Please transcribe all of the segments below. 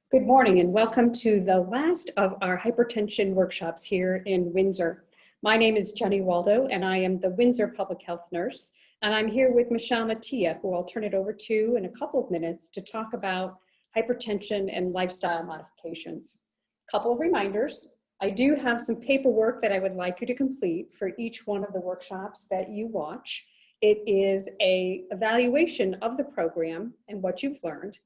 Good morning and welcome to the last of our hypertension workshops here in Windsor. My name is Jenny Waldo and I am the Windsor Public Health Nurse, and I'm here with Michelle Mattia, who I'll turn it over to in a couple of minutes to talk about hypertension and lifestyle modifications. Couple of reminders. I do have some paperwork that I would like you to complete for each one of the workshops that you watch. It is an evaluation of the program and what you've learned,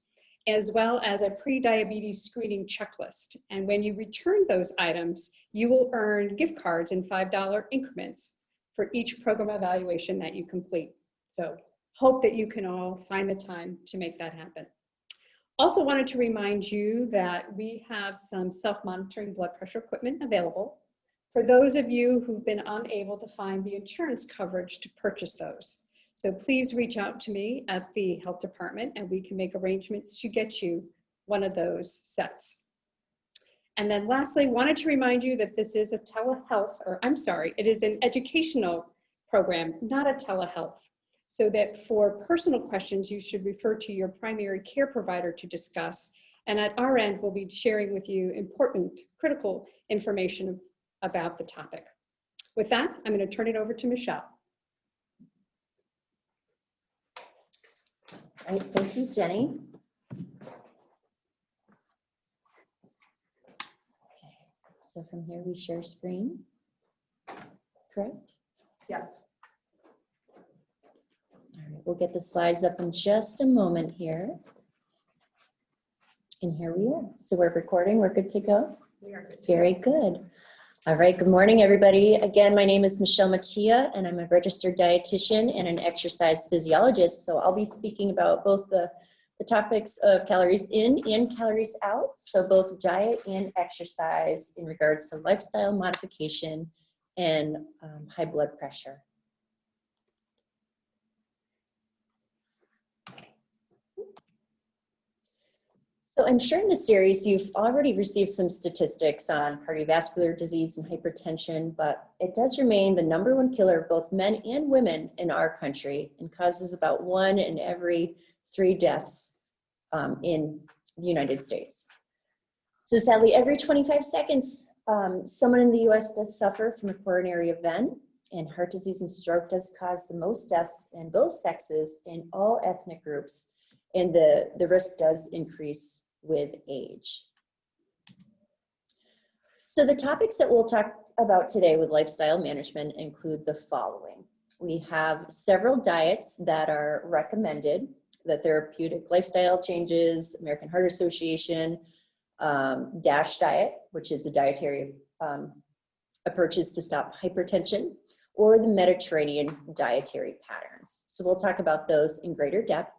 as well as a pre-diabetes screening checklist. And when you return those items, you will earn gift cards in $5 increments for each program evaluation that you complete. So hope that you can all find the time to make that happen. Also wanted to remind you that we have some self-monitoring blood pressure equipment available for those of you who've been unable to find the insurance coverage to purchase those. So please reach out to me at the health department and we can make arrangements to get you one of those sets. And then lastly, wanted to remind you that this is a telehealth, or I'm sorry, it is an educational program, not a telehealth. So that for personal questions, you should refer to your primary care provider to discuss. And at our end, we'll be sharing with you important, critical information about the topic. With that, I'm going to turn it over to Michelle. All right, thank you, Jenny. Okay, so from here we share screen, correct? Yes. All right, we'll get the slides up in just a moment here. And here we are. So we're recording, we're good to go? We are good. Very good. All right, good morning, everybody. Again, my name is Michelle Mattia, and I'm a registered dietitian and an exercise physiologist. So I'll be speaking about both the topics of calories in and calories out. So both diet and exercise in regards to lifestyle modification and high blood pressure. So I'm sure in this series you've already received some statistics on cardiovascular disease and hypertension, but it does remain the #1 killer of both men and women in our country and causes about 1 in every 3 deaths in the United States. So sadly, every 25 seconds, someone in the US does suffer from a coronary event, and heart disease and stroke does cause the most deaths in both sexes in all ethnic groups. And the risk does increase with age. So the topics that we'll talk about today with lifestyle management include the following. We have several diets that are recommended, the therapeutic lifestyle changes, American Heart Association, DASH diet, which is the dietary approaches to stop hypertension, or the Mediterranean dietary patterns. So we'll talk about those in greater depth.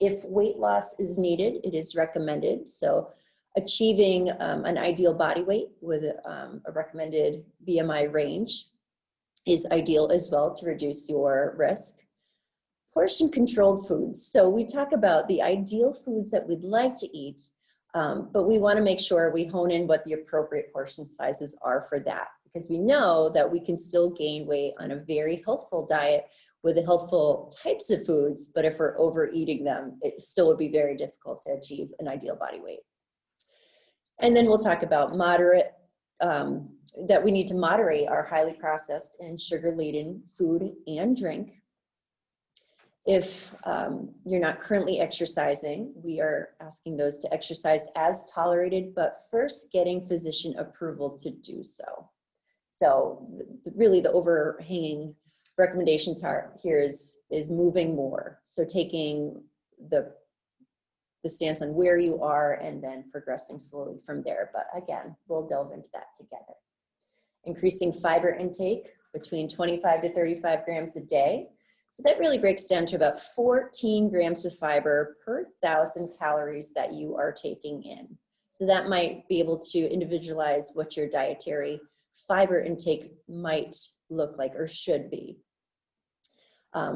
If weight loss is needed, it is recommended. So achieving an ideal body weight with a recommended BMI range is ideal as well to reduce your risk. Portion controlled foods. So we talk about the ideal foods that we'd like to eat, but we want to make sure we hone in what the appropriate portion sizes are for that, because we know that we can still gain weight on a very healthful diet with the healthful types of foods, but if we're overeating them, it still would be very difficult to achieve an ideal body weight. And then we'll talk about that we need to moderate our highly processed and sugar-laden food and drink. If you're not currently exercising, we are asking those to exercise as tolerated, but first getting physician approval to do so. So really the overhanging recommendations here is moving more. So taking the stance on where you are and then progressing slowly from there. But again, we'll delve into that together. Increasing fiber intake between 25 to 35 grams a day. So that really breaks down to about 14 grams of fiber per 1,000 calories that you are taking in. So that might be able to individualize what your dietary fiber intake might look like or should be.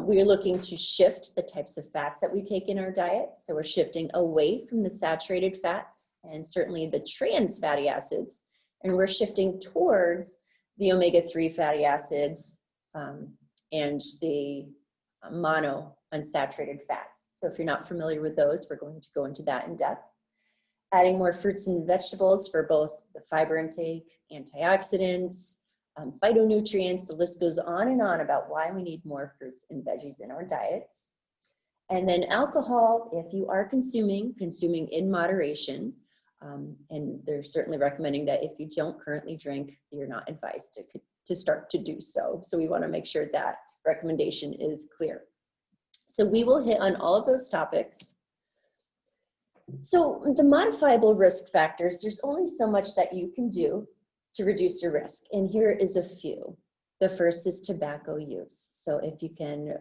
We are looking to shift the types of fats that we take in our diet. So we're shifting away from the saturated fats and certainly the trans fatty acids, and we're shifting towards the omega-3 fatty acids and the monounsaturated fats. So if you're not familiar with those, we're going to go into that in depth. Adding more fruits and vegetables for both the fiber intake, antioxidants, phytonutrients, the list goes on and on about why we need more fruits and veggies in our diets. And then alcohol, if you are consuming in moderation. And they're certainly recommending that if you don't currently drink, you're not advised to start to do so. So we want to make sure that recommendation is clear. So we will hit on all of those topics. So the modifiable risk factors, there's only so much that you can do to reduce your risk. And here is a few. The first is tobacco use. So if you can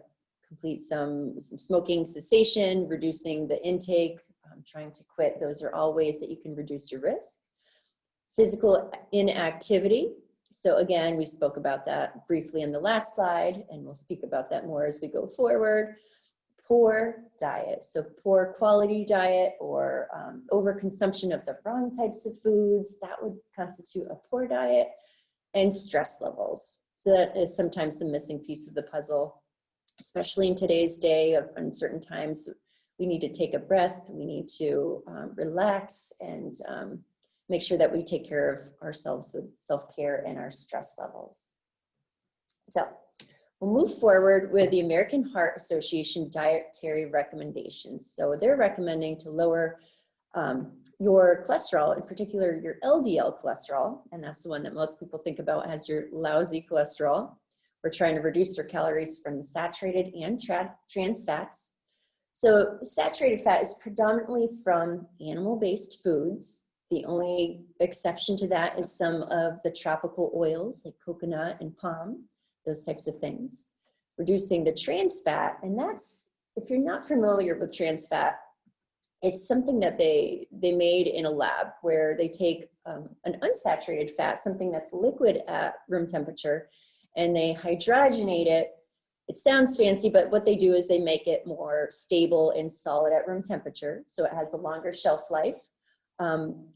complete some smoking cessation, reducing the intake, trying to quit, those are all ways that you can reduce your risk. Physical inactivity. So again, we spoke about that briefly in the last slide, and we'll speak about that more as we go forward. Poor diet, so poor quality diet or overconsumption of the wrong types of foods, that would constitute a poor diet. And stress levels. So that is sometimes the missing piece of the puzzle, especially in today's day of uncertain times. We need to take a breath, we need to relax and make sure that we take care of ourselves with self-care and our stress levels. So we'll move forward with the American Heart Association dietary recommendations. So they're recommending to lower your cholesterol, in particular your LDL cholesterol, and that's the one that most people think about as your lousy cholesterol. We're trying to reduce their calories from the saturated and trans fats. So saturated fat is predominantly from animal-based foods. The only exception to that is some of the tropical oils like coconut and palm, those types of things. Reducing the trans fat, and that's, if you're not familiar with trans fat, it's something that they made in a lab where they take an unsaturated fat, something that's liquid at room temperature, and they hydrogenate it. It sounds fancy, but what they do is they make it more stable and solid at room temperature, so it has a longer shelf life.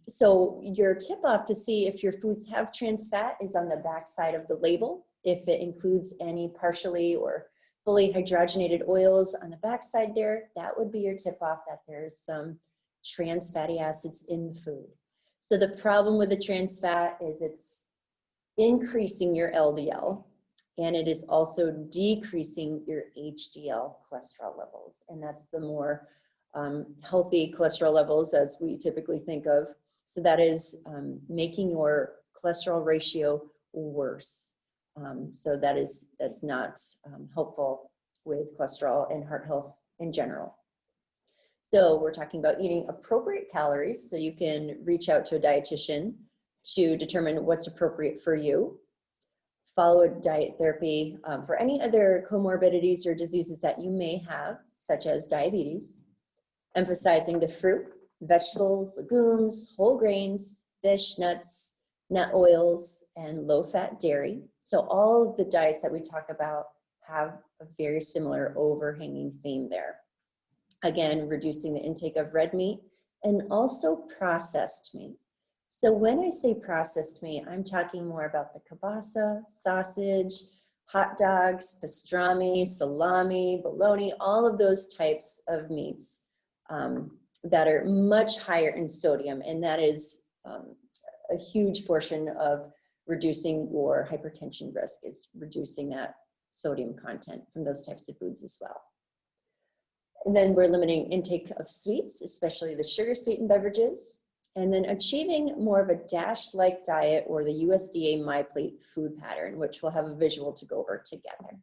So your tip-off to see if your foods have trans fat is on the back side of the label. If it includes any partially or fully hydrogenated oils on the back side there, that would be your tip-off that there's some trans fatty acids in the food. So the problem with the trans fat is it's increasing your LDL, and it is also decreasing your HDL cholesterol levels. And that's the more healthy cholesterol levels as we typically think of. So that is making your cholesterol ratio worse. So that's not helpful with cholesterol and heart health in general. So we're talking about eating appropriate calories, so you can reach out to a dietitian to determine what's appropriate for you. Follow a diet therapy for any other comorbidities or diseases that you may have, such as diabetes. Emphasizing the fruit, vegetables, legumes, whole grains, fish, nuts, nut oils, and low-fat dairy. So all of the diets that we talk about have a very similar overhanging theme there. Again, reducing the intake of red meat and also processed meat. So when I say processed meat, I'm talking more about the kielbasa, sausage, hot dogs, pastrami, salami, bologna, all of those types of meats that are much higher in sodium, and that is a huge portion of reducing your hypertension risk, is reducing that sodium content from those types of foods as well. And then we're limiting intake of sweets, especially the sugar sweetened beverages, and then achieving more of a DASH-like diet or the USDA MyPlate food pattern, which we'll have a visual to go over together.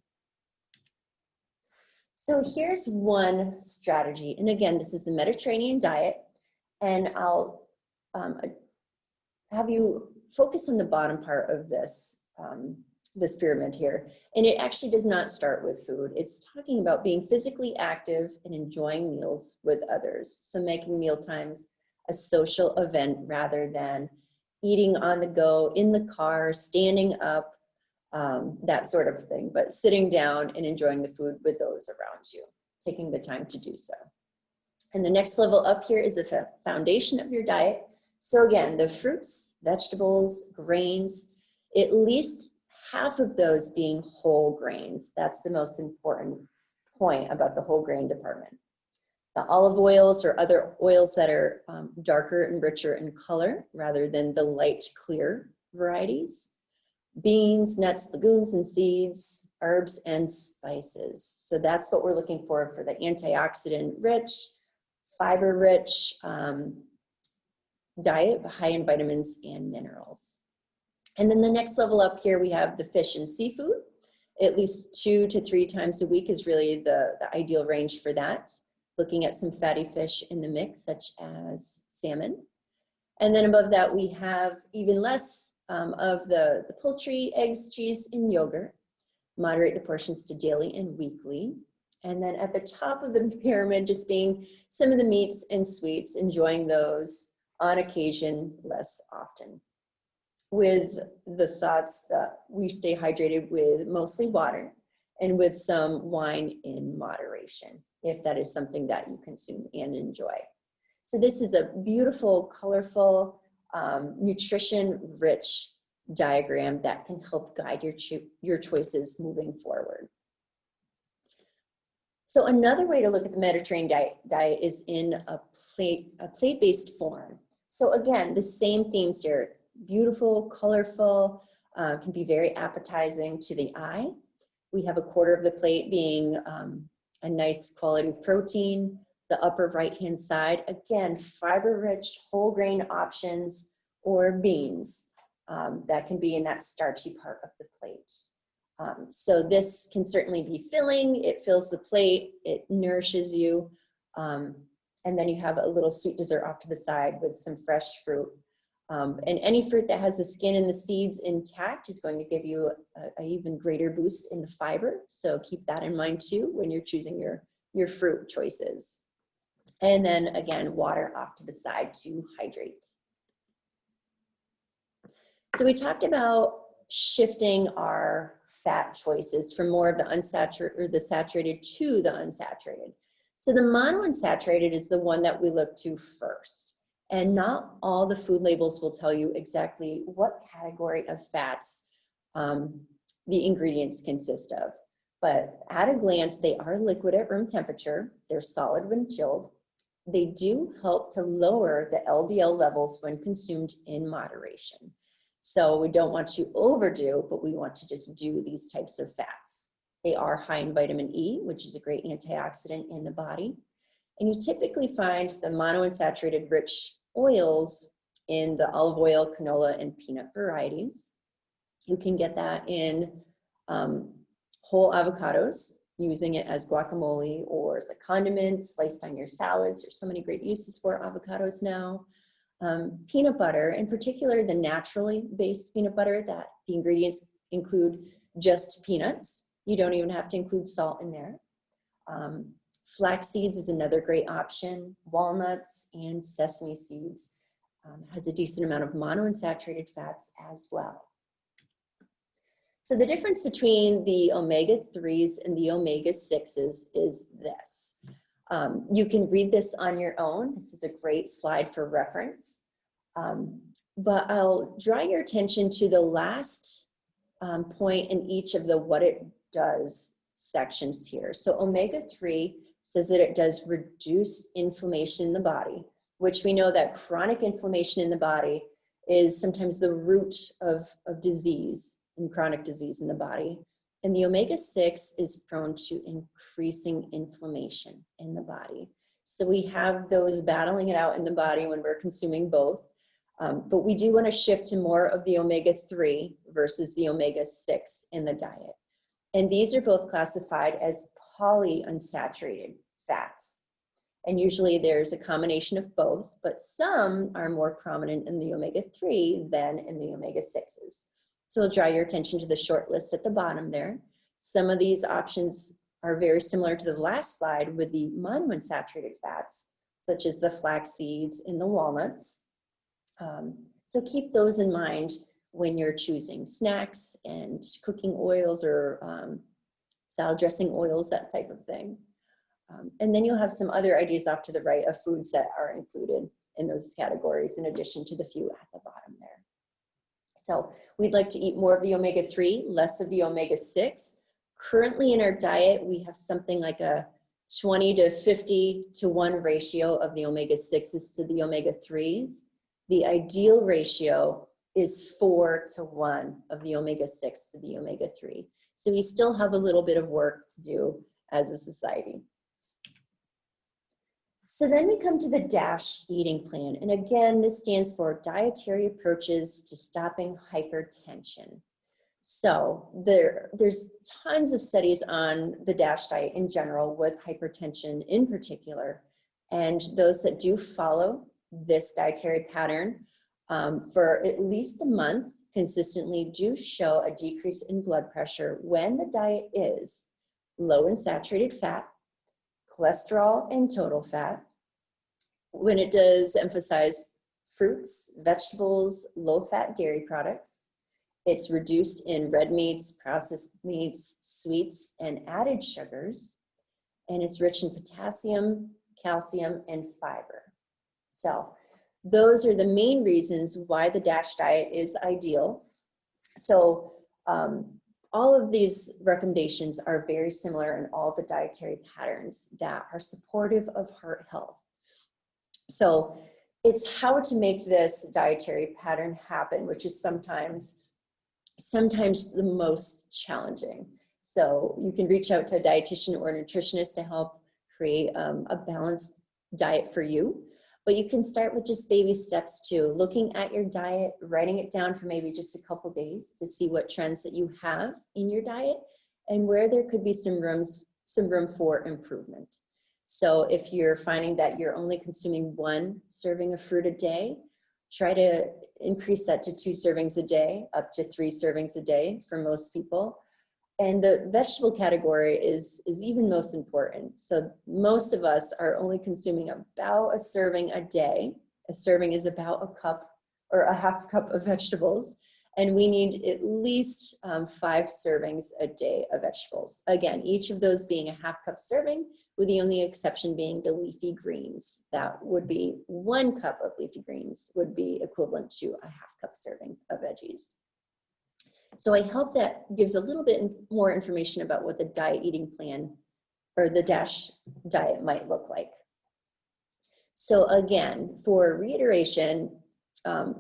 So here's one strategy. And again, this is the Mediterranean diet, and I'll have you focus on the bottom part of this, this pyramid here. And it actually does not start with food. It's talking about being physically active and enjoying meals with others. So making meal times a social event rather than eating on the go, in the car, standing up, that sort of thing, but sitting down and enjoying the food with those around you, taking the time to do so. And the next level up here is the foundation of your diet. So again, the fruits, vegetables, grains, at least half of those being whole grains. That's the most important point about the whole grain department. the olive oils or other oils that are darker and richer in color rather than the light clear varieties. Beans, nuts, legumes, and seeds, herbs, and spices. So that's what we're looking for the antioxidant rich, fiber rich diet, high in vitamins and minerals. And then the next level up here, we have the fish and seafood. At least 2 to 3 times a week is really the ideal range for that. Looking at some fatty fish in the mix, such as salmon. And then above that, we have even less of the poultry, eggs, cheese, and yogurt. Moderate the portions to daily and weekly. And then at the top of the pyramid, just being some of the meats and sweets, enjoying those on occasion, less often. With the thoughts that we stay hydrated with mostly water and with some wine in moderation, if that is something that you consume and enjoy. So this is a beautiful, colorful, nutrition-rich diagram that can help guide your choices moving forward. So another way to look at the Mediterranean diet is in a plate-based form. So again, the same themes here. Beautiful, colorful, can be very appetizing to the eye. We have a quarter of the plate being a nice quality protein. The upper right-hand side, again, fiber-rich whole grain options or beans that can be in that starchy part of the plate. So this can certainly be filling. It fills the plate, it nourishes you, and then you have a little sweet dessert off to the side with some fresh fruit. And any fruit that has the skin and the seeds intact is going to give you an even greater boost in the fiber. So keep that in mind too when you're choosing your fruit choices. And then again, water off to the side to hydrate. So we talked about shifting our fat choices from more of the unsaturated or the saturated to the unsaturated. So the monounsaturated is the one that we look to first. And not all the food labels will tell you exactly what category of fats the ingredients consist of. But at a glance, they are liquid at room temperature. They're solid when chilled. They do help to lower the LDL levels when consumed in moderation. So we don't want to overdo, but we want to just do these types of fats. They are high in vitamin E, which is a great antioxidant in the body. And you typically find the monounsaturated rich oils in the olive oil, canola, and peanut varieties. You can get that in whole avocados, using it as guacamole or as a condiment, sliced on your salads. There's so many great uses for avocados now. Peanut butter, in particular the naturally based peanut butter, that the ingredients include just peanuts. You don't even have to include salt in there. Flax seeds is another great option. Walnuts and sesame seeds has a decent amount of monounsaturated fats as well. So the difference between the omega-3s and the omega-6s is this. You can read this on your own. This is a great slide for reference. But I'll draw your attention to the last point in each of the what it does sections here. So omega-3 says that it does reduce inflammation in the body, which we know that chronic inflammation in the body is sometimes the root of disease and chronic disease in the body. And the omega-6 is prone to increasing inflammation in the body. So we have those battling it out in the body when we're consuming both. But we do want to shift to more of the omega-3 versus the omega-6 in the diet. And these are both classified as polyunsaturated fats. And usually there's a combination of both, but some are more prominent in the omega-3 than in the omega-6s. So I'll draw your attention to the short list at the bottom there. Some of these options are very similar to the last slide with the monounsaturated fats, such as the flax seeds and the walnuts. So keep those in mind when you're choosing snacks and cooking oils or salad dressing oils, that type of thing. And then you'll have some other ideas off to the right of foods that are included in those categories in addition to the few at the bottom there. So we'd like to eat more of the omega-3, less of the omega-6. Currently in our diet, we have something like a 20 to 50 to 1 ratio of the omega-6s to the omega-3s. The ideal ratio is 4 to 1 of the omega-6 to the omega-3. So we still have a little bit of work to do as a society. So then we come to the DASH eating plan. And again, this stands for Dietary Approaches to Stopping Hypertension. So there's tons of studies on the DASH diet in general with hypertension in particular. And those that do follow this dietary pattern for at least a month consistently do show a decrease in blood pressure when the diet is low in saturated fat, cholesterol and total fat, when it does emphasize fruits, vegetables, low-fat dairy products. It's reduced in red meats, processed meats, sweets, and added sugars. And it's rich in potassium, calcium, and fiber. So those are the main reasons why the DASH diet is ideal. So all of these recommendations are very similar in all the dietary patterns that are supportive of heart health. So it's how to make this dietary pattern happen, which is sometimes the most challenging. So you can reach out to a dietitian or nutritionist to help create a balanced diet for you. But you can start with just baby steps too, looking at your diet, writing it down for maybe just a couple days to see what trends that you have in your diet and where there could be some room for improvement. So if you're finding that you're only consuming 1 serving of fruit a day, try to increase that to 2 servings a day, up to 3 servings a day for most people. And the vegetable category is even most important. So most of us are only consuming about a serving a day. A serving is about a cup or a half cup of vegetables. And we need at least 5 servings a day of vegetables. Again, each of those being a half cup serving, with the only exception being the leafy greens. That would be 1 cup of leafy greens would be equivalent to a half cup serving of veggies. So I hope that gives a little bit more information about what the diet eating plan or the DASH diet might look like. So again, for reiteration of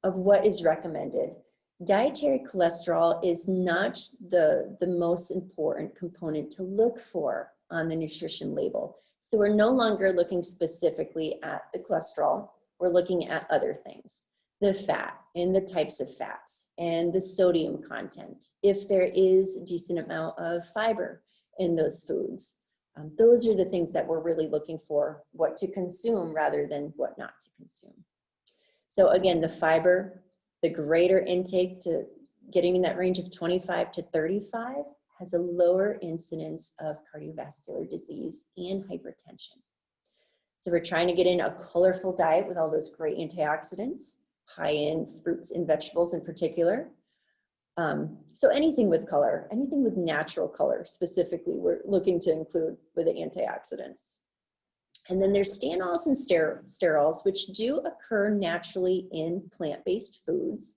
what is recommended, dietary cholesterol is not the most important component to look for on the nutrition label. So we're no longer looking specifically at the cholesterol, we're looking at other things. The fat and the types of fat and the sodium content, if there is a decent amount of fiber in those foods. Those are the things that we're really looking for, what to consume rather than what not to consume. So again, the fiber, the greater intake to getting in that range of 25 to 35 has a lower incidence of cardiovascular disease and hypertension. So we're trying to get in a colorful diet with all those great antioxidants, high in fruits and vegetables in particular. So anything with color, anything with natural color specifically, we're looking to include with the antioxidants. And then there's stanols and sterols, which do occur naturally in plant-based foods.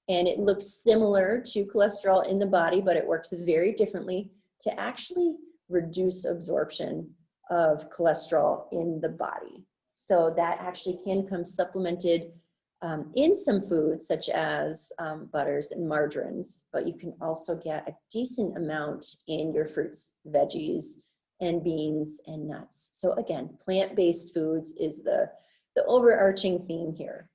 And it looks similar to cholesterol in the body, but it works very differently to actually reduce absorption of cholesterol in the body. So that actually can come supplemented in some foods such as butters and margarines, but you can also get a decent amount in your fruits, veggies, and beans and nuts. So again, plant-based foods is the overarching theme here.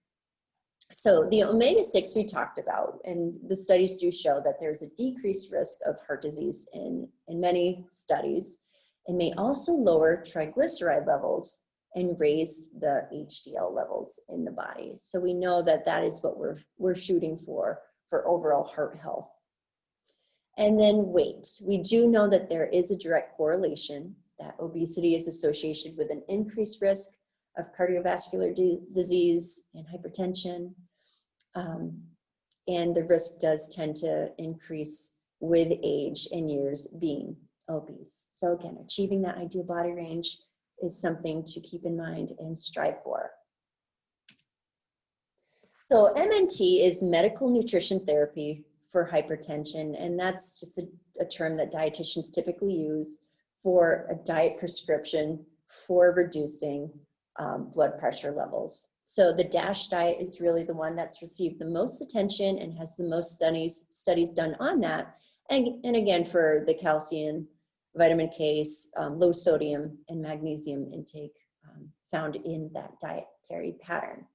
So the omega-6 we talked about, and the studies do show that there's a decreased risk of heart disease in many studies, and may also lower triglyceride levels and raise the HDL levels in the body. So we know that that is what we're shooting for overall heart health. And then weight. We do know that there is a direct correlation that obesity is associated with an increased risk of cardiovascular disease and hypertension. And the risk does tend to increase with age and years being obese. So again, achieving that ideal body range is something to keep in mind and strive for. So MNT is medical nutrition therapy for hypertension, and that's just a term that dietitians typically use for a diet prescription for reducing blood pressure levels. So the DASH diet is really the one that's received the most attention and has the most studies done on that. And again, for the calcium, vitamin K, low sodium and magnesium intake found in that dietary pattern.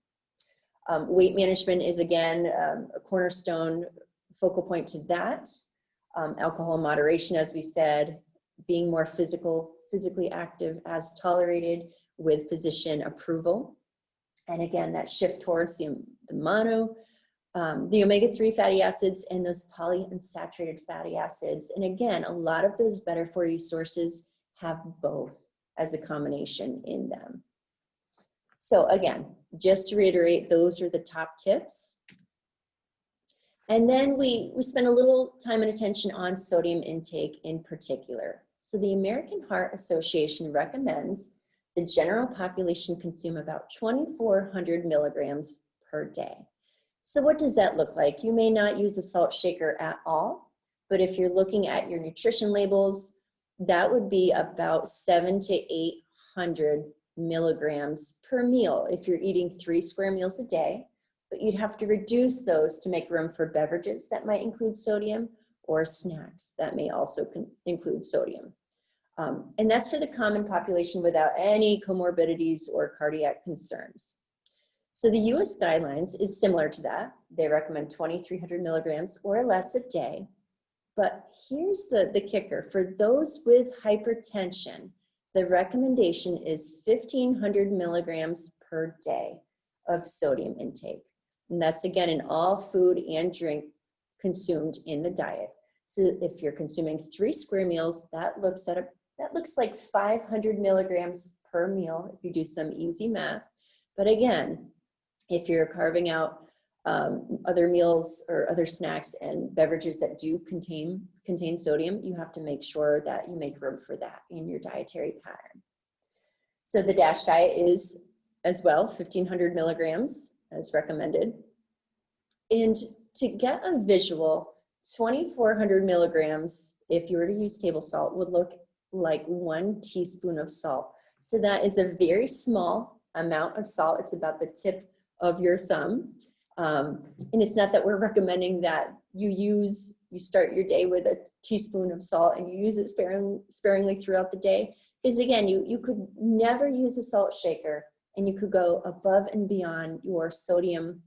Weight management is again a cornerstone focal point to that. Alcohol moderation, as we said, being more physically active as tolerated with physician approval. And again, that shift towards the omega-3 fatty acids and those polyunsaturated fatty acids. And again, a lot of those better for you sources have both as a combination in them. So again, just to reiterate, those are the top tips. And then we spend a little time and attention on sodium intake in particular. So the American Heart Association recommends the general population consume about 2,400 milligrams per day. So what does that look like? You may not use a salt shaker at all, but if you're looking at your nutrition labels, that would be about 700 to 800 milligrams per meal if you're eating 3 square meals a day. But you'd have to reduce those to make room for beverages that might include sodium or snacks that may also include sodium. And that's for the common population without any comorbidities or cardiac concerns. So the US guidelines is similar to that. They recommend 2,300 milligrams or less a day. But here's the kicker. For those with hypertension, the recommendation is 1,500 milligrams per day of sodium intake. And that's again in all food and drink consumed in the diet. So if you're consuming 3 square meals, that looks like 500 milligrams per meal if you do some easy math. But again, if you're carving out other meals or other snacks and beverages that do contain sodium, you have to make sure that you make room for that in your dietary pattern. So the DASH diet is as well 1,500 milligrams as recommended. And to get a visual, 2,400 milligrams, if you were to use table salt, would look like 1 teaspoon of salt. So that is a very small amount of salt. It's about the tip of your thumb. And it's not that we're recommending that you start your day with a teaspoon of salt and you use it sparingly throughout the day. Because again, you could never use a salt shaker and you could go above and beyond your sodium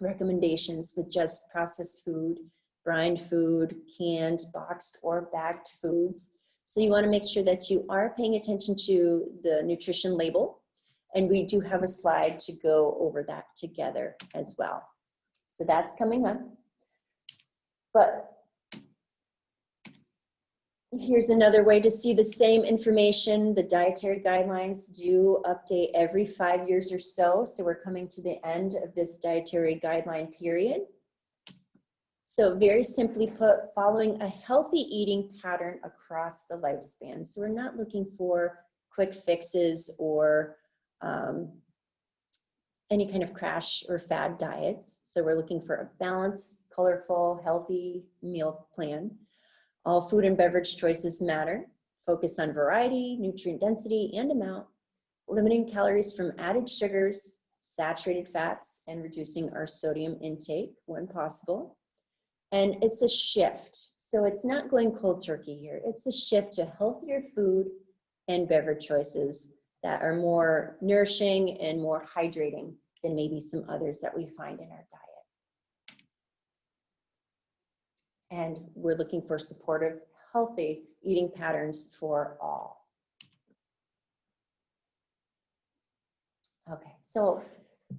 recommendations with just processed food, brined food, canned, boxed, or bagged foods. So you want to make sure that you are paying attention to the nutrition label. And we do have a slide to go over that together as well. So that's coming up. But here's another way to see the same information. The dietary guidelines do update every 5 years or so. So we're coming to the end of this dietary guideline period. So very simply put, following a healthy eating pattern across the lifespan. So we're not looking for quick fixes or any kind of crash or fad diets. So we're looking for a balanced, colorful, healthy meal plan. All food and beverage choices matter. Focus on variety, nutrient density, and amount, limiting calories from added sugars, saturated fats, and reducing our sodium intake when possible. And it's a shift. So it's not going cold turkey here. It's a shift to healthier food and beverage choices that are more nourishing and more hydrating than maybe some others that we find in our diet. And we're looking for supportive, healthy eating patterns for all. Okay, so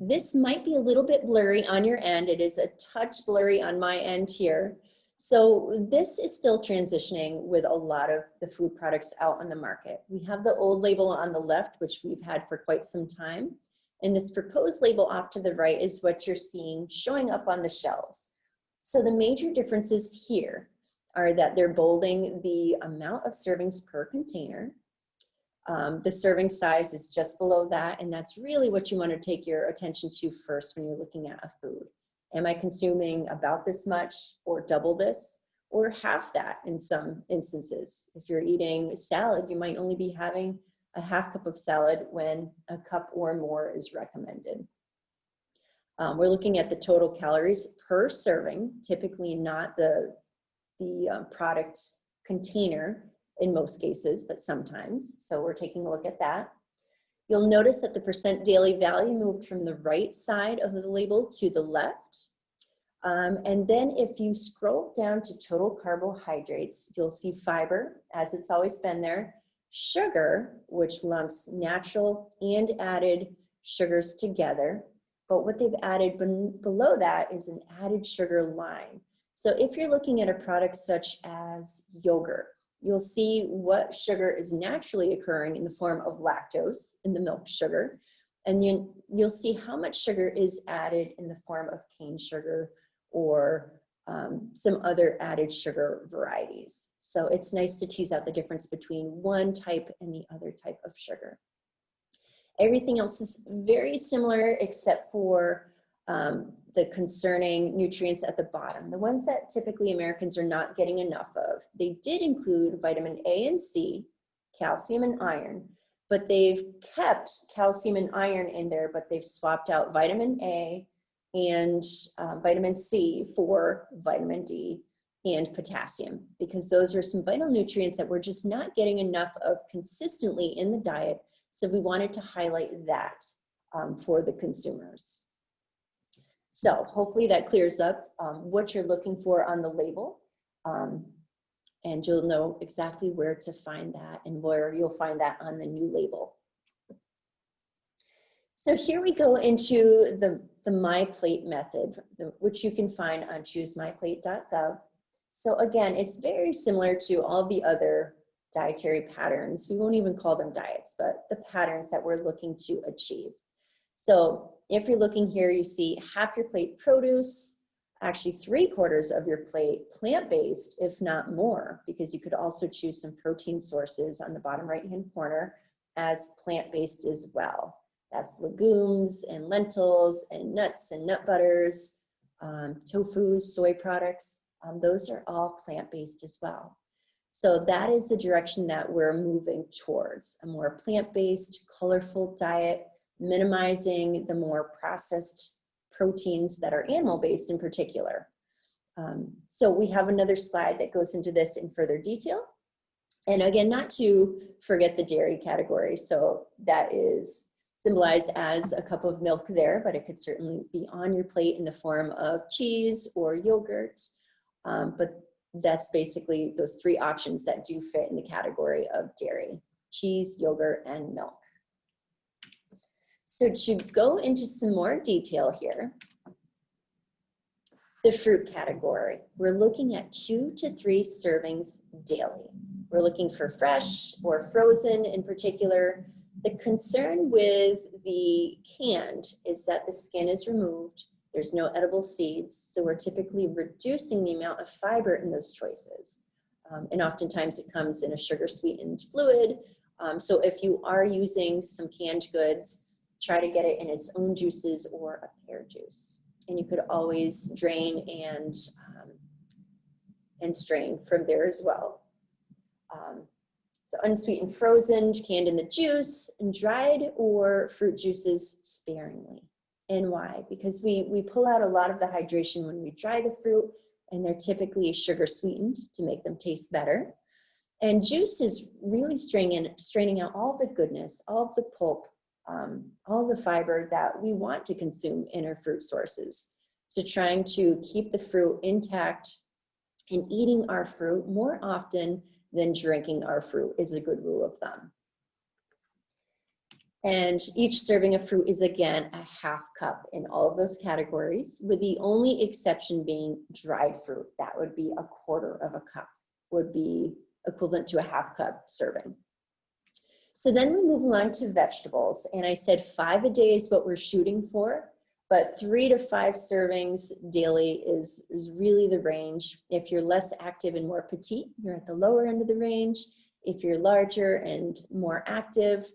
this might be a little bit blurry on your end. It is a touch blurry on my end here. So this is still transitioning with a lot of the food products out on the market. We have the old label on the left, which we've had for quite some time. And this proposed label off to the right is what you're seeing showing up on the shelves. So the major differences here are that they're bolding the amount of servings per container. The serving size is just below that, and that's really what you want to take your attention to first when you're looking at a food. Am I consuming about this much or double this? or half that in some instances. If you're eating salad, you might only be having a half cup of salad when a cup or more is recommended. We're looking at the total calories per serving, typically not the product container in most cases, but sometimes. So we're taking a look at that. You'll notice that the percent daily value moved from the right side of the label to the left. And then if you scroll down to total carbohydrates, you'll see fiber, as it's always been there, sugar, which lumps natural and added sugars together. But what they've added below that is an added sugar line. So if you're looking at a product such as yogurt, you'll see what sugar is naturally occurring in the form of lactose in the milk sugar. And you'll see how much sugar is added in the form of cane sugar or some other added sugar varieties. So it's nice to tease out the difference between one type and the other type of sugar. Everything else is very similar except for the concerning nutrients at the bottom, the ones that typically Americans are not getting enough of. They did include vitamin A and C, calcium and iron, but they've kept calcium and iron in there, but they've swapped out vitamin A and vitamin C for vitamin D and potassium, because those are some vital nutrients that we're just not getting enough of consistently in the diet. So we wanted to highlight that for the consumers. So hopefully that clears up what you're looking for on the label, and you'll know exactly where to find that and where you'll find that on the new label. So here we go into the MyPlate method, which you can find on choosemyplate.gov. So again, it's very similar to all the other dietary patterns. We won't even call them diets, but the patterns that we're looking to achieve. So if you're looking here, you see half your plate produce, actually 3/4 of your plate plant-based, if not more, because you could also choose some protein sources on the bottom right-hand corner as plant-based as well. That's legumes and lentils and nuts and nut butters, tofu, soy products. Those are all plant-based as well. So that is the direction that we're moving towards, a more plant-based, colorful diet, minimizing the more processed proteins that are animal-based in particular. So we have another slide that goes into this in further detail. And again, not to forget the dairy category. So that is symbolized as a cup of milk there, but it could certainly be on your plate in the form of cheese or yogurt. But that's basically those 3 options that do fit in the category of dairy: cheese, yogurt, and milk. So to go into some more detail here, the fruit category, we're looking at 2 to 3 servings daily. We're looking for fresh or frozen in particular. The concern with the canned is that the skin is removed. There's no edible seeds, so we're typically reducing the amount of fiber in those choices. And oftentimes it comes in a sugar-sweetened fluid. So if you are using some canned goods, try to get it in its own juices or a pear juice. And you could always drain and strain from there as well. So unsweetened frozen, canned in the juice, and dried or fruit juices sparingly. And why? Because we pull out a lot of the hydration when we dry the fruit, and they're typically sugar sweetened to make them taste better. And juice is really straining out all the goodness, all of the pulp, all the fiber that we want to consume in our fruit sources. So trying to keep the fruit intact and eating our fruit more often than drinking our fruit is a good rule of thumb. And each serving of fruit is, again, a half cup in all of those categories, with the only exception being dried fruit. That would be 1/4 of a cup, would be equivalent to a half cup serving. So then we move along to vegetables. And I said 5 a day is what we're shooting for, but 3 to 5 servings daily is really the range. If you're less active and more petite, you're at the lower end of the range. If you're larger and more active,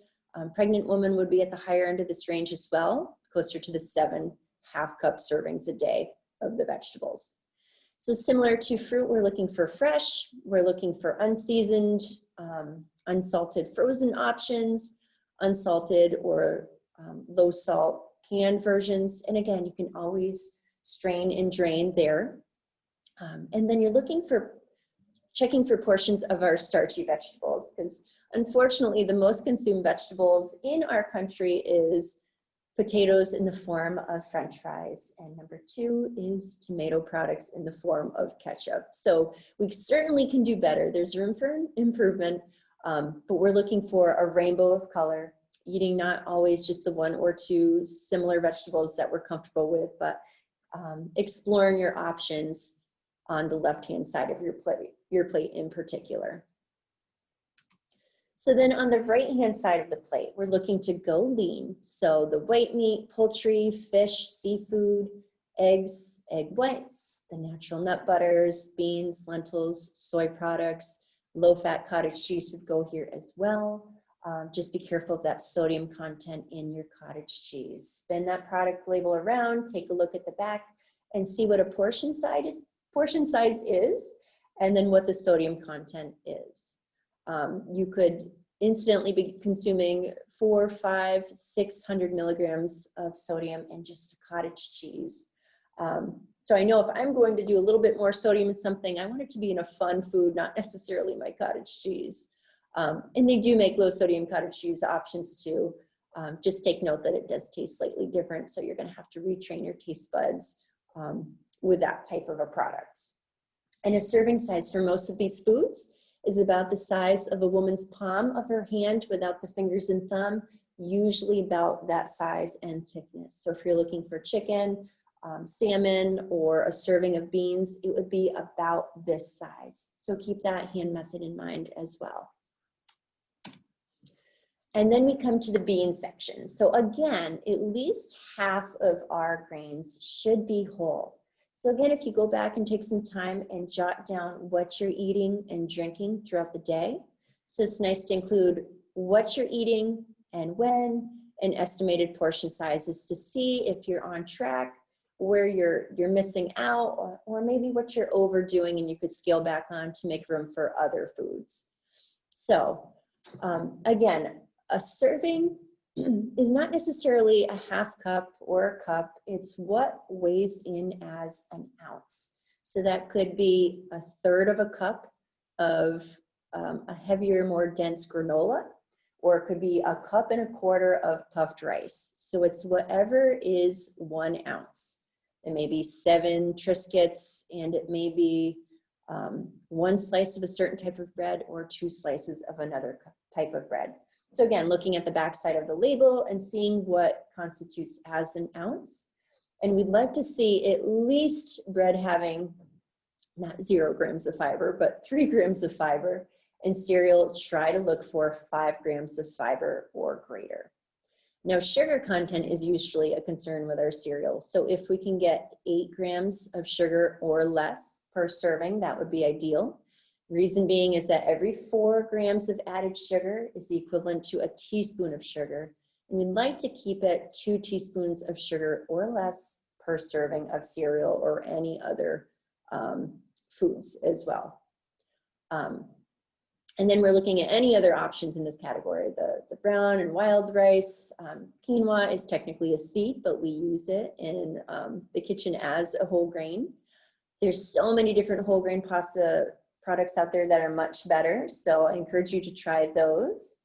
pregnant woman would be at the higher end of this range as well, closer to the 7 half cup servings a day of the vegetables. So similar to fruit, we're looking for fresh, we're looking for unseasoned, unsalted frozen options, unsalted or low salt canned versions. And again, you can always strain and drain there. And then you're checking for portions of our starchy vegetables, because unfortunately the most consumed vegetables in our country is potatoes in the form of French fries, and number 2 is tomato products in the form of ketchup. So we certainly can do better. There's room for improvement, but we're looking for a rainbow of color, eating not always just the 1 or 2 similar vegetables that we're comfortable with, but exploring your options on the left-hand side of your plate in particular. So then on the right-hand side of the plate, we're looking to go lean. So the white meat, poultry, fish, seafood, eggs, egg whites, the natural nut butters, beans, lentils, soy products, low-fat cottage cheese would go here as well. Just be careful of that sodium content in your cottage cheese. Spin that product label around, take a look at the back, and see what a portion size is, and then what the sodium content is. You could instantly be consuming 400, 500, 600 milligrams of sodium in just a cottage cheese. So I know if I'm going to do a little bit more sodium in something, I want it to be in a fun food, not necessarily my cottage cheese. And they do make low sodium cottage cheese options too. Just take note that it does taste slightly different, so you're going to have to retrain your taste buds with that type of a product. And a serving size for most of these foods is about the size of a woman's palm of her hand without the fingers and thumb, usually about that size and thickness. So if you're looking for chicken, salmon, or a serving of beans, it would be about this size. So keep that hand method in mind as well. And then we come to the bean section. So again, at least half of our grains should be whole. So again, if you go back and take some time and jot down what you're eating and drinking throughout the day. So it's nice to include what you're eating and when, and estimated portion sizes to see if you're on track, where you're missing out, or maybe what you're overdoing and you could scale back on to make room for other foods. So again, a serving is not necessarily a half cup or a cup. It's what weighs in as an ounce. So that could be 1/3 of a cup of a heavier, more dense granola, or it could be 1.25 cups of puffed rice. So it's whatever is 1 ounce. It may be 7 Triscuits, and it may be 1 slice of a certain type of bread or 2 slices of another type of bread. So again, looking at the back side of the label and seeing what constitutes as an ounce. And we'd like to see at least bread having not 0 grams of fiber, but 3 grams of fiber. And cereal, try to look for 5 grams of fiber or greater. Now, sugar content is usually a concern with our cereal. So if we can get 8 grams of sugar or less per serving, that would be ideal. Reason being is that every 4 grams of added sugar is the equivalent to a teaspoon of sugar. And we'd like to keep it 2 teaspoons of sugar or less per serving of cereal or any other foods as well. And then we're looking at any other options in this category. The brown and wild rice. Quinoa is technically a seed, but we use it in the kitchen as a whole grain. There's so many different whole grain pasta products out there that are much better, so I encourage you to try those.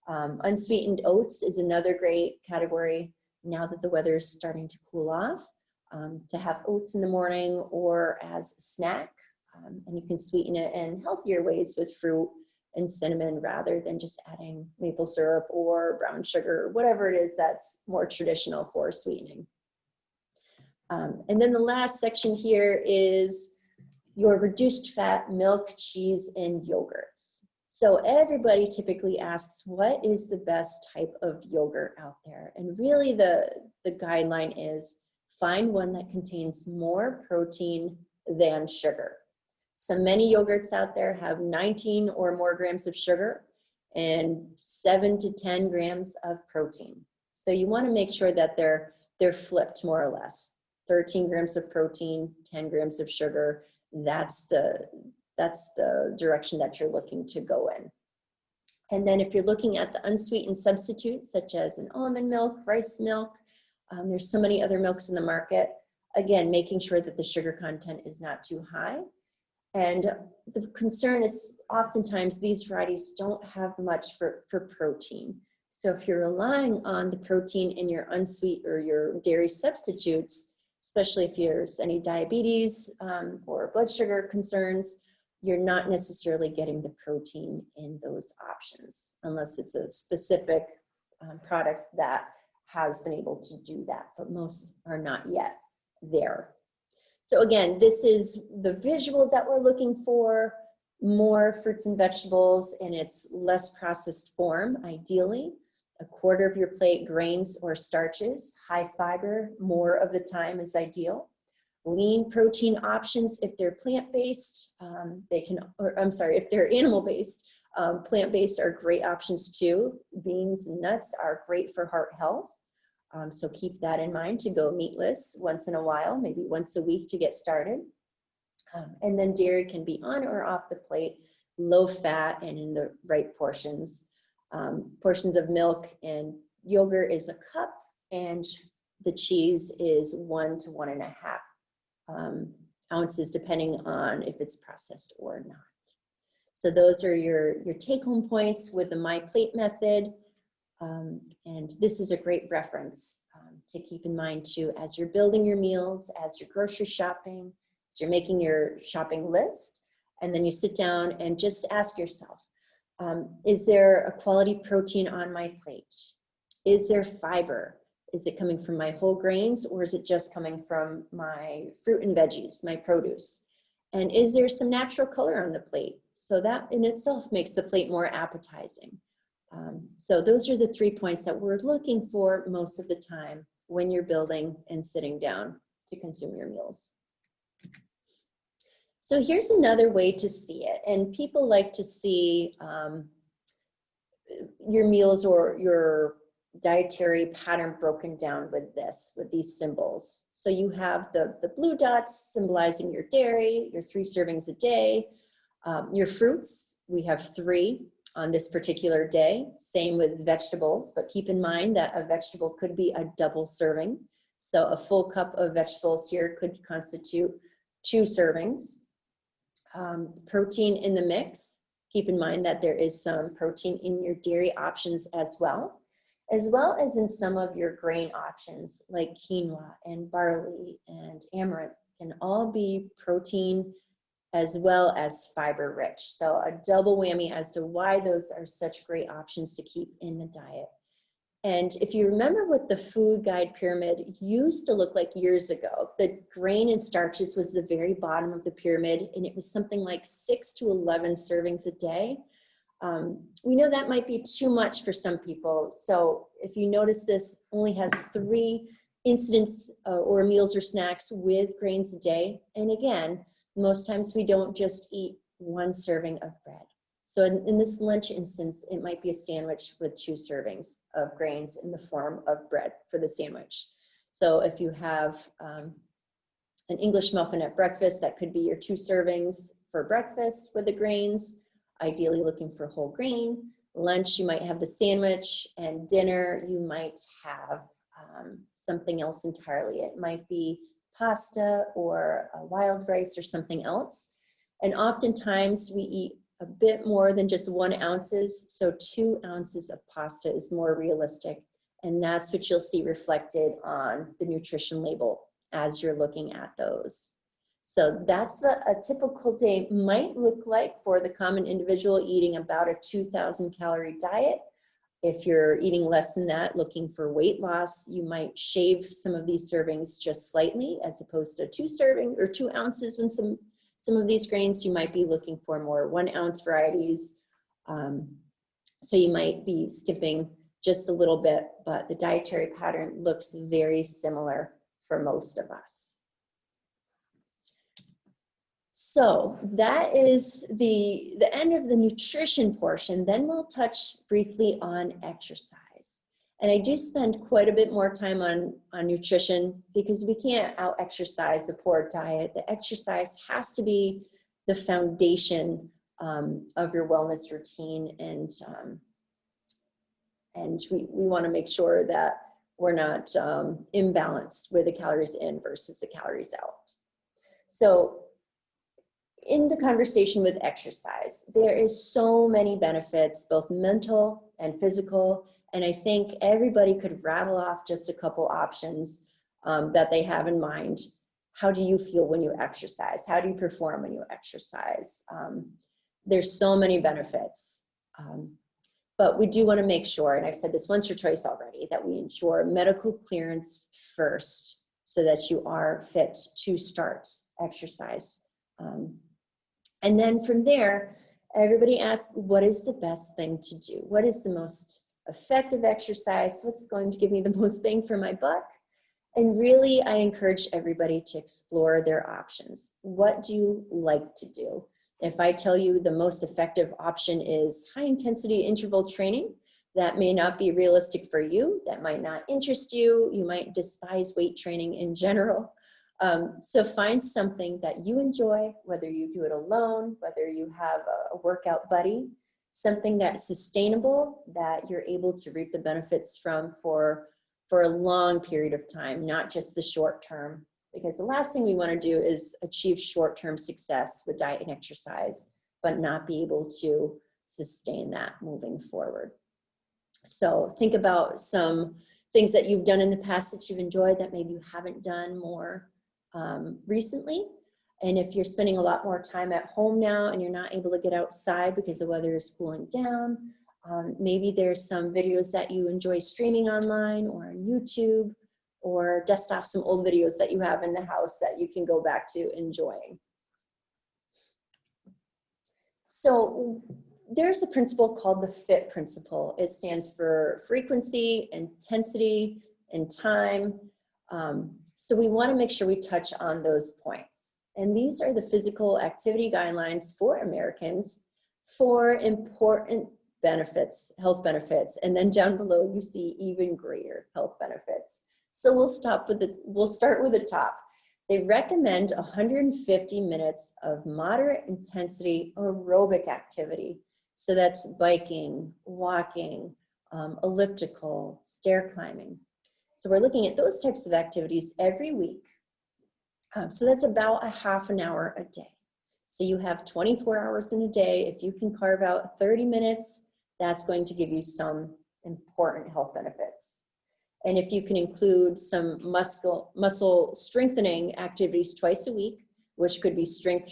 Unsweetened oats is another great category now that the weather is starting to cool off, to have oats in the morning or as a snack, and you can sweeten it in healthier ways with fruit and cinnamon rather than just adding maple syrup or brown sugar, whatever it is that's more traditional for sweetening. And then the last section here is your reduced fat milk, cheese, and yogurts. So everybody typically asks, what is the best type of yogurt out there? And really the guideline is find one that contains more protein than sugar. So many yogurts out there have 19 or more grams of sugar and 7 to 10 grams of protein. So you want to make sure that they're flipped more or less. 13 grams of protein, 10 grams of sugar, that's the direction that you're looking to go in. And then if you're looking at the unsweetened substitutes, such as an almond milk, rice milk, there's so many other milks in the market. Again, making sure that the sugar content is not too high. And the concern is oftentimes these varieties don't have much for protein. So if you're relying on the protein in your unsweet or your dairy substitutes, especially if there's any diabetes or blood sugar concerns, you're not necessarily getting the protein in those options unless it's a specific product that has been able to do that, but most are not yet there. So again, this is the visual that we're looking for: more fruits and vegetables in its less processed form, ideally. A quarter of your plate grains or starches. High fiber, more of the time is ideal. Lean protein options, if they're plant-based, if they're animal-based, plant-based are great options too. Beans and nuts are great for heart health. So keep that in mind to go meatless once in a while, maybe once a week to get started. And then dairy can be on or off the plate, low fat and in the right portions. Portions of milk and yogurt is a cup, and the cheese is 1 to 1.5 ounces, depending on if it's processed or not. So those are your take-home points with the MyPlate method. And this is a great reference to keep in mind too, as you're building your meals, as you're grocery shopping, as you're making your shopping list, and then you sit down and just ask yourself, is there a quality protein on my plate? Is there fiber? Is it coming from my whole grains, or is it just coming from my fruit and veggies, my produce? And is there some natural color on the plate? So that in itself makes the plate more appetizing. So those are the 3 points that we're looking for most of the time when you're building and sitting down to consume your meals. So here's another way to see it. And people like to see your meals or your dietary pattern broken down with these symbols. So you have the blue dots symbolizing your dairy, your 3 servings a day. Your fruits, we have 3 on this particular day. Same with vegetables, but keep in mind that a vegetable could be a double serving. So a full cup of vegetables here could constitute 2 servings. Protein in the mix. Keep in mind that there is some protein in your dairy options as well as in some of your grain options like quinoa and barley and amaranth can all be protein as well as fiber rich. So a double whammy as to why those are such great options to keep in the diet. And if you remember what the food guide pyramid used to look like years ago, the grain and starches was the very bottom of the pyramid, and it was something like 6 to 11 servings a day. We know that might be too much for some people. So if you notice, this only has 3 incidents or meals or snacks with grains a day. And again, most times we don't just eat 1 serving of bread. So in this lunch instance, it might be a sandwich with 2 servings of grains in the form of bread for the sandwich. So if you have an English muffin at breakfast, that could be your 2 servings for breakfast with the grains, ideally looking for whole grain. Lunch, you might have the sandwich, and dinner, you might have something else entirely. It might be pasta or wild rice or something else. And oftentimes we eat a bit more than just 1 ounces. So 2 ounces of pasta is more realistic. And that's what you'll see reflected on the nutrition label as you're looking at those. So that's what a typical day might look like for the common individual eating about a 2,000 calorie diet. If you're eating less than that, looking for weight loss, you might shave some of these servings just slightly, as opposed to 2 ounces when some of these grains. You might be looking for more 1 ounce varieties. So you might be skipping just a little bit, but the dietary pattern looks very similar for most of us. So that is the end of the nutrition portion. Then we'll touch briefly on exercise. And I do spend quite a bit more time on nutrition because we can't out-exercise the poor diet. The exercise has to be the foundation of your wellness routine, and we want to make sure that we're not imbalanced with the calories in versus the calories out. So in the conversation with exercise, there is so many benefits, both mental and physical, and I think everybody could rattle off just a couple options that they have in mind. How do you feel when you exercise? How do you perform when you exercise? There's so many benefits. But we do want to make sure, and I've said this once or twice already, that we ensure medical clearance first so that you are fit to start exercise. And then from there, everybody asks, what is the best thing to do? What is the most effective exercise? What's going to give me the most bang for my buck? And really, I encourage everybody to explore their options. What do you like to do? If I tell you the most effective option is high intensity interval training, that may not be realistic for you. That might not interest you. You might despise weight training in general. So find something that you enjoy, whether you do it alone, whether you have a workout buddy, something that's sustainable, that you're able to reap the benefits from for a long period of time, not just the short term. Because the last thing we want to do is achieve short-term success with diet and exercise, but not be able to sustain that moving forward. So think about some things that you've done in the past that you've enjoyed that maybe you haven't done more recently. And if you're spending a lot more time at home now and you're not able to get outside because the weather is cooling down, maybe there's some videos that you enjoy streaming online or on YouTube, or dust off some old videos that you have in the house that you can go back to enjoying. So there's a principle called the FIT principle. It stands for frequency, intensity, and time. So we want to make sure we touch on those points. And these are the physical activity guidelines for Americans for important benefits, health benefits. And then down below, you see even greater health benefits. So we'll start with the top. They recommend 150 minutes of moderate intensity aerobic activity. So that's biking, walking, elliptical, stair climbing. So we're looking at those types of activities every week. So that's about a half an hour a day. So you have 24 hours in a day. If you can carve out 30 minutes, that's going to give you some important health benefits. And if you can include some muscle strengthening activities twice a week, which could be strength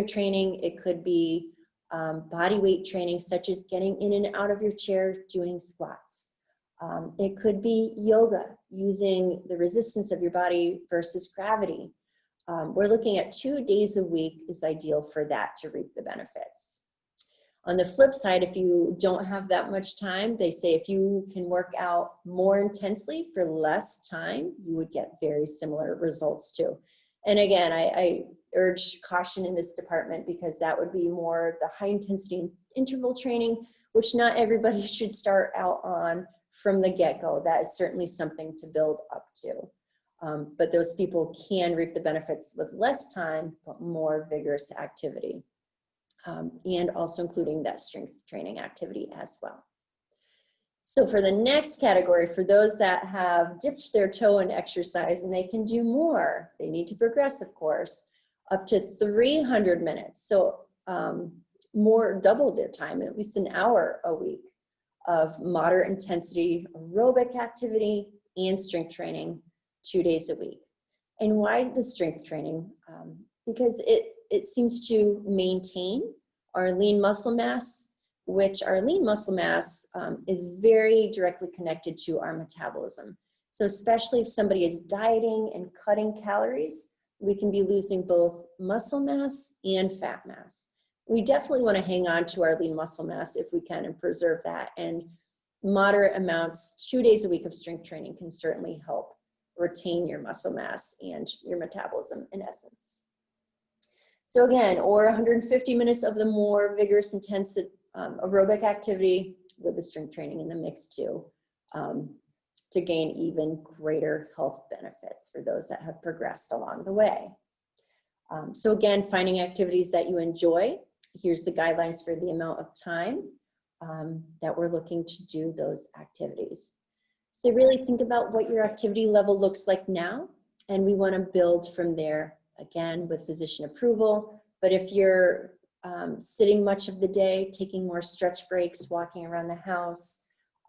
training, it could be body weight training, such as getting in and out of your chair doing squats. It could be yoga, using the resistance of your body versus gravity. We're looking at 2 days a week is ideal for that to reap the benefits. On the flip side, if you don't have that much time, they say if you can work out more intensely for less time, you would get very similar results too. And again, I urge caution in this department because that would be more the high intensity interval training, which not everybody should start out on from the get-go. That is certainly something to build up to. But those people can reap the benefits with less time, but more vigorous activity. And also including that strength training activity as well. So for the next category, for those that have dipped their toe in exercise and they can do more, they need to progress, of course, up to 300 minutes. So double their time, at least an hour a week of moderate intensity aerobic activity and strength training 2 days a week. And why the strength training? Because it seems to maintain our lean muscle mass, which our lean muscle mass is very directly connected to our metabolism. So especially if somebody is dieting and cutting calories, we can be losing both muscle mass and fat mass. We definitely want to hang on to our lean muscle mass if we can and preserve that. And moderate amounts, 2 days a week of strength training can certainly help retain your muscle mass and your metabolism in essence. So again, or 150 minutes of the more vigorous, intensive aerobic activity with the strength training in the mix too. to gain even greater health benefits for those that have progressed along the way. So again, finding activities that you enjoy. Here's the guidelines for the amount of time that we're looking to do those activities. So really think about what your activity level looks like now, and we want to build from there, again, with physician approval. But if you're sitting much of the day, taking more stretch breaks, walking around the house,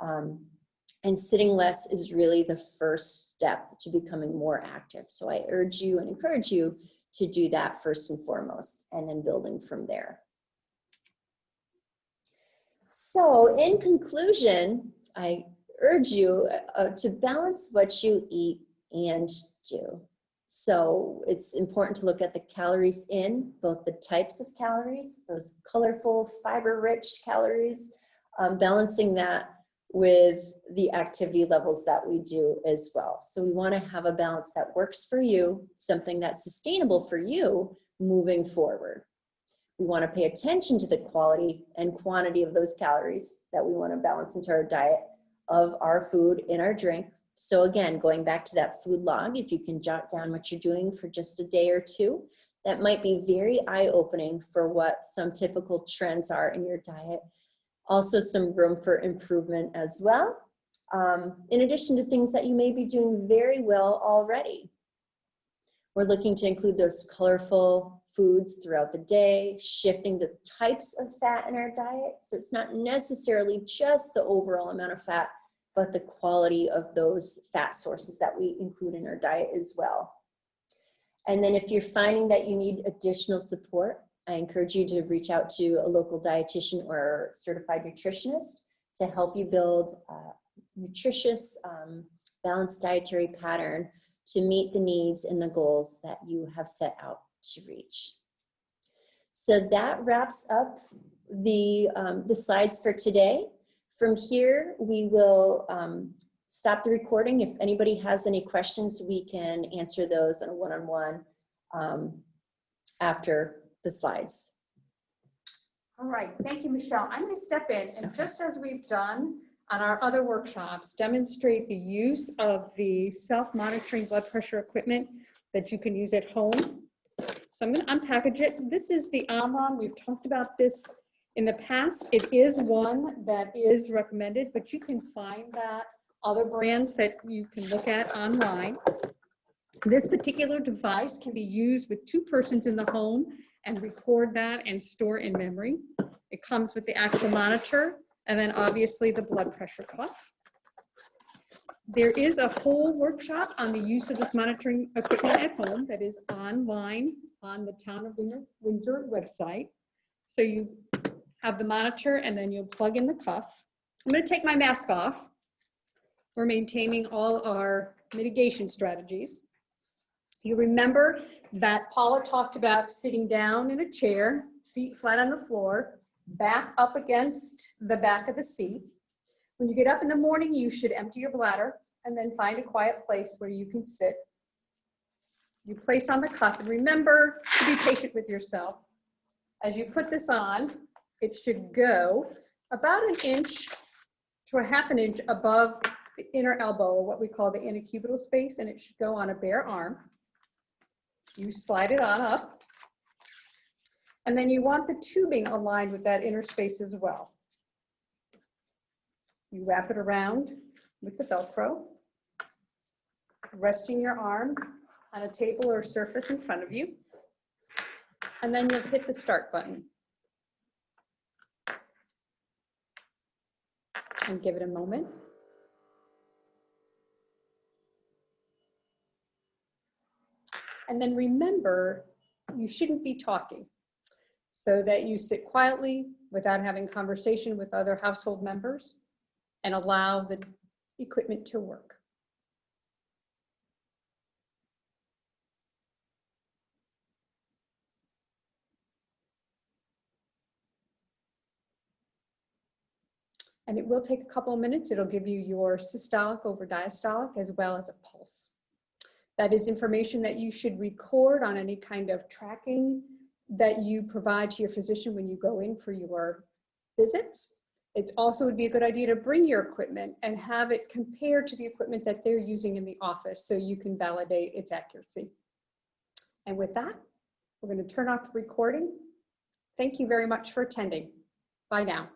and sitting less is really the first step to becoming more active. So I urge you and encourage you to do that first and foremost, and then building from there. So in conclusion, I urge you to balance what you eat and do. So it's important to look at the calories in, both the types of calories, those colorful, fiber-rich calories, balancing that with the activity levels that we do as well. So we want to have a balance that works for you, something that's sustainable for you moving forward. We want to pay attention to the quality and quantity of those calories that we want to balance into our diet of our food and our drink. So again, going back to that food log, if you can jot down what you're doing for just a day or two, that might be very eye-opening for what some typical trends are in your diet. Also some room for improvement as well, in addition to things that you may be doing very well already. We're looking to include those colorful foods throughout the day, shifting the types of fat in our diet. So it's not necessarily just the overall amount of fat, but the quality of those fat sources that we include in our diet as well. And then if you're finding that you need additional support, I encourage you to reach out to a local dietitian or certified nutritionist to help you build a nutritious, balanced dietary pattern to meet the needs and the goals that you have set out to reach. So that wraps up the slides for today. From here, we will stop the recording. If anybody has any questions, we can answer those on a one-on-one after the slides. All right, thank you, Michelle. I'm going to step in and just as we've done on our other workshops, demonstrate the use of the self-monitoring blood pressure equipment that you can use at home. So I'm going to unpackage it. This is the Omron. We've talked about this in the past. It is one that is recommended, but you can find that other brands that you can look at online. This particular device can be used with 2 persons in the home and record that and store in memory. It comes with the actual monitor and then obviously the blood pressure cuff. There is a whole workshop on the use of this monitoring equipment at home that is online on the Town of Windsor website. So you have the monitor and then you'll plug in the cuff. I'm going to take my mask off. We're maintaining all our mitigation strategies. You remember that Paula talked about sitting down in a chair, feet flat on the floor, back up against the back of the seat. When you get up in the morning, you should empty your bladder and then find a quiet place where you can sit. You place on the cuff and remember to be patient with yourself. As you put this on, it should go about 1 inch to a ½ inch above the inner elbow, or what we call the intercubital space, and it should go on a bare arm. You slide it on up, and then you want the tubing aligned with that inner space as well. You wrap it around with the Velcro, resting your arm on a table or surface in front of you, and then you'll hit the start button. And give it a moment. And then remember, you shouldn't be talking, so that you sit quietly without having conversation with other household members and allow the equipment to work. And it will take a couple of minutes. It'll give you your systolic over diastolic as well as a pulse. That is information that you should record on any kind of tracking that you provide to your physician when you go in for your visits. It also would be a good idea to bring your equipment and have it compared to the equipment that they're using in the office so you can validate its accuracy. And with that, we're going to turn off the recording. Thank you very much for attending. Bye now.